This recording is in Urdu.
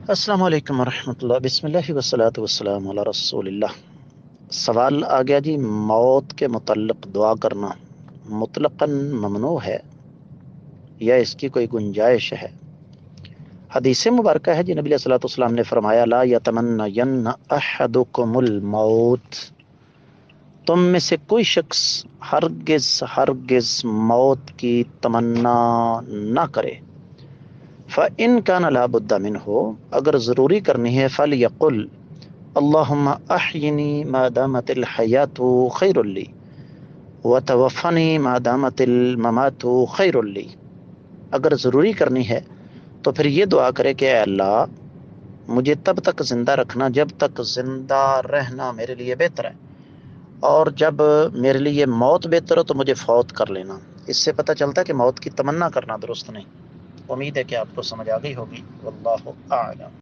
السلام علیکم ورحمۃ اللہ، بسم اللہ والصلاۃ والسلام علی رسول اللہ۔ سوال آ گیا جی، موت کے متعلق دعا کرنا مطلقاً ممنوع ہے یا اس کی کوئی گنجائش ہے؟ حدیث مبارکہ ہے جی، نبی علیہ الصلوۃ والسلام نے فرمایا لا یتمنین احدکم الموت، تم میں سے کوئی شخص ہرگز ہرگز موت کی تمنا نہ کرے۔ فَإِنْ كَانَ لَا بُدَّ مِنْهُ، اگر ضروری کرنی ہے فَلْيَقُلْ اللہم احینی ما دامت الحیات خیر لی وتوفنی ما دامت الممات خیر لی۔ اگر ضروری کرنی ہے تو پھر یہ دعا کرے کہ اے اللہ، مجھے تب تک زندہ رکھنا جب تک زندہ رہنا میرے لیے بہتر ہے، اور جب میرے لیے موت بہتر ہو تو مجھے فوت کر لینا۔ اس سے پتہ چلتا ہے کہ موت کی تمنا کرنا درست نہیں۔ امید ہے کہ آپ کو سمجھ آ گئی ہوگی۔ واللہ اعلم۔